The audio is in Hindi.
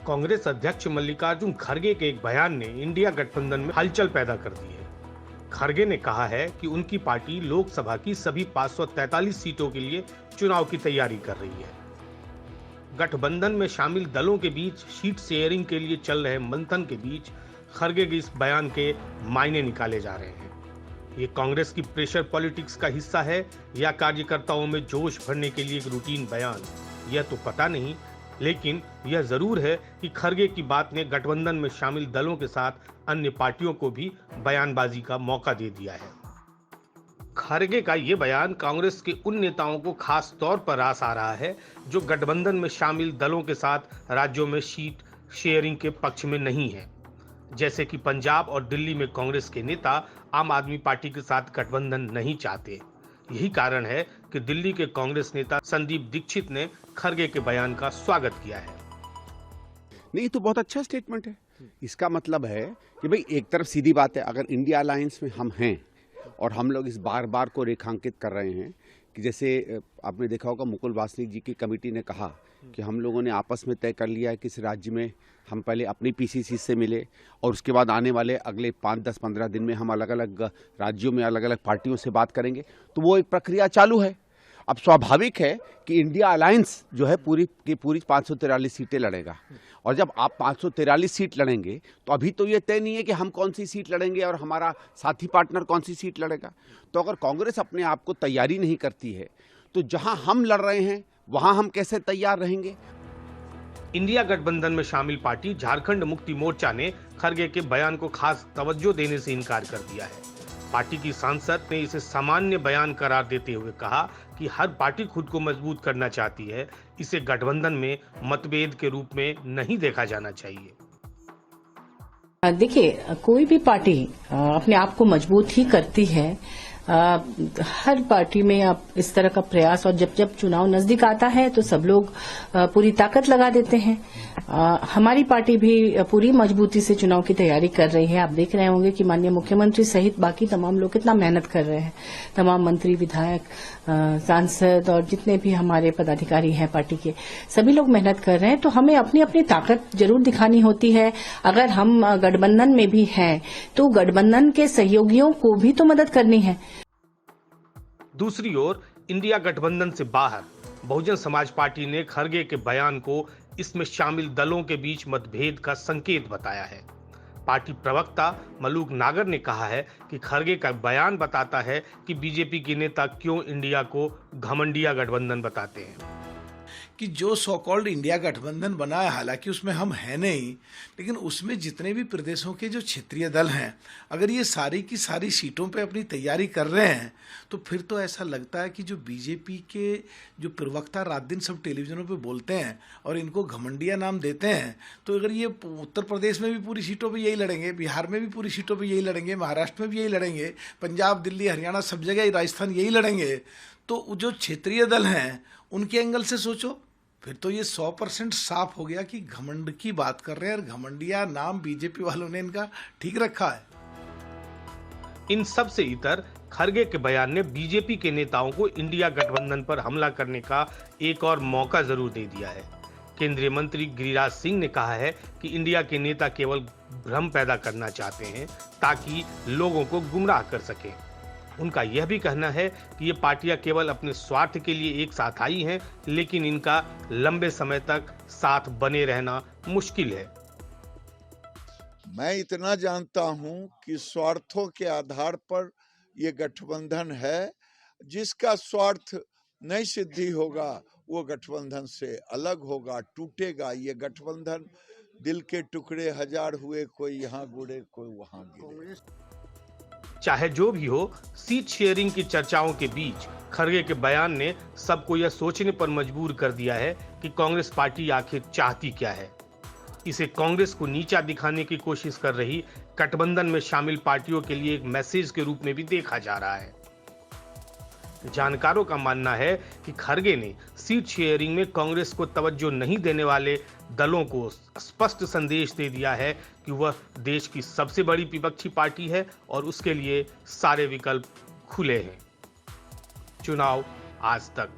कांग्रेस अध्यक्ष मल्लिकार्जुन खड़गे के एक बयान ने इंडिया गठबंधन में हलचल पैदा कर दी है। खड़गे ने कहा है कि उनकी पार्टी लोकसभा की सभी 543 सीटों के लिए चुनाव की तैयारी कर रही है। गठबंधन में शामिल दलों के बीच सीट शेयरिंग के लिए चल रहे मंथन के बीच खड़गे के इस बयान के मायने निकाले जा रहे हैं। ये कांग्रेस की प्रेशर पॉलिटिक्स का हिस्सा है या कार्यकर्ताओं में जोश भरने के लिए एक रूटीन बयान, यह तो पता नहीं, लेकिन यह जरूर है कि खड़गे की बात ने गठबंधन में शामिल दलों के साथ अन्य पार्टियों को भी बयानबाजी का मौका दे दिया है। खड़गे का ये बयान कांग्रेस के उन नेताओं को खास तौर पर रास आ रहा है जो गठबंधन में शामिल दलों के साथ राज्यों में सीट शेयरिंग के पक्ष में नहीं है। जैसे कि पंजाब और दिल्ली में कांग्रेस के नेता आम आदमी पार्टी के साथ गठबंधन नहीं चाहते। यही कारण है कि दिल्ली के कांग्रेस नेता संदीप दीक्षित ने खड़गे के बयान का स्वागत किया है। नहीं, तो बहुत अच्छा स्टेटमेंट है। इसका मतलब है कि भाई एक तरफ सीधी बात है, अगर इंडिया अलायंस में हम हैं और हम लोग इस बार बार को रेखांकित कर रहे हैं कि जैसे आपने देखा होगा मुकुल वासनिक जी की कमेटी ने कहा कि हम लोगों ने आपस में तय कर लिया है कि इस राज्य में हम पहले अपनी पीसीसी से मिले और उसके बाद आने वाले अगले 5, 10, 15 दिन में हम अलग अलग राज्यों में अलग अलग पार्टियों से बात करेंगे। तो वो एक प्रक्रिया चालू है। अब स्वाभाविक है कि इंडिया अलायंस जो है पूरी की पूरी 543 सीटें लड़ेगा, और जब आप 543 सीट लड़ेंगे तो अभी तो ये तय नहीं है कि हम कौन सी सीट लड़ेंगे और हमारा साथी पार्टनर कौन सी सीट लड़ेगा। तो अगर कांग्रेस अपने आप को तैयारी नहीं करती है तो जहां हम लड़ रहे हैं वहां हम कैसे तैयार रहेंगे। इंडिया गठबंधन में शामिल पार्टी झारखंड मुक्ति मोर्चा ने खड़गे के बयान को खास तवज्जो देने से इनकार कर दिया है। पार्टी की सांसद ने इसे सामान्य बयान करार देते हुए कहा कि हर पार्टी खुद को मजबूत करना चाहती है, इसे गठबंधन में मतभेद के रूप में नहीं देखा जाना चाहिए। देखिए, कोई भी पार्टी अपने आप को मजबूत ही करती है। हर पार्टी में अब इस तरह का प्रयास, और जब जब चुनाव नजदीक आता है तो सब लोग पूरी ताकत लगा देते हैं। हमारी पार्टी भी पूरी मजबूती से चुनाव की तैयारी कर रही है। आप देख रहे होंगे कि माननीय मुख्यमंत्री सहित बाकी तमाम लोग कितना मेहनत कर रहे हैं। तमाम मंत्री, विधायक, सांसद और जितने भी हमारे पदाधिकारी हैं पार्टी के, सभी लोग मेहनत कर रहे हैं। तो हमें अपनी अपनी ताकत जरूर दिखानी होती है। अगर हम गठबंधन में भी हैं तो गठबंधन के सहयोगियों को भी तो मदद करनी है। दूसरी ओर इंडिया गठबंधन से बाहर बहुजन समाज पार्टी ने खड़गे के बयान को इसमें शामिल दलों के बीच मतभेद का संकेत बताया है। पार्टी प्रवक्ता मलूक नागर ने कहा है कि खड़गे का बयान बताता है कि बीजेपी के नेता क्यों इंडिया को घमंडिया गठबंधन बताते हैं। कि जो सो कॉल्ड इंडिया गठबंधन बना है, हालांकि उसमें हम हैं नहीं, लेकिन उसमें जितने भी प्रदेशों के जो क्षेत्रीय दल हैं, अगर ये सारी की सारी सीटों पे अपनी तैयारी कर रहे हैं तो फिर तो ऐसा लगता है कि जो बीजेपी के जो प्रवक्ता रात दिन सब टेलीविजनों पे बोलते हैं और इनको घमंडिया नाम देते हैं, तो अगर ये उत्तर प्रदेश में भी पूरी सीटों पर यही लड़ेंगे, बिहार में भी पूरी सीटों पर यही लड़ेंगे, महाराष्ट्र में भी यही लड़ेंगे, पंजाब, दिल्ली, हरियाणा, सब जगह, राजस्थान यही लड़ेंगे, तो जो क्षेत्रीय दल हैं उनके एंगल से सोचो, फिर तो ये 100% साफ हो गया कि घमंड की बात कर रहे हैं, और घमंडिया नाम बीजेपी वालों ने इनका ठीक रखा है। इन सब से इतर खड़गे के बयान ने बीजेपी के नेताओं को इंडिया गठबंधन पर हमला करने का एक और मौका जरूर दे दिया है। केंद्रीय मंत्री गिरिराज सिंह ने कहा है कि इंडिया के नेता केवल भ्रम पैदा करना चाहते हैं ताकि लोगों को गुमराह कर सकें। उनका यह भी कहना है कि ये पार्टियां केवल अपने स्वार्थ के लिए एक साथ आई हैं, लेकिन इनका लंबे समय तक साथ बने रहना मुश्किल है। मैं इतना जानता हूं कि स्वार्थों के आधार पर ये गठबंधन है। जिसका स्वार्थ नहीं सिद्धि होगा वो गठबंधन से अलग होगा, टूटेगा। ये गठबंधन दिल के टुकड़े हजार हुए, कोई यहाँ गुड़े कोई वहां गिरे। चाहे जो भी हो, सीट शेयरिंग की चर्चाओं के बीच खड़गे के बयान ने सबको यह सोचने पर मजबूर कर दिया है कि कांग्रेस पार्टी आखिर चाहती क्या है। इसे कांग्रेस को नीचा दिखाने की कोशिश कर रही गठबंधन में शामिल पार्टियों के लिए एक मैसेज के रूप में भी देखा जा रहा है। जानकारों का मानना है कि खड़गे ने सीट शेयरिंग में कांग्रेस को तवज्जो नहीं देने वाले दलों को स्पष्ट संदेश दे दिया है कि वह देश की सबसे बड़ी विपक्षी पार्टी है और उसके लिए सारे विकल्प खुले हैं। चुनाव आज तक।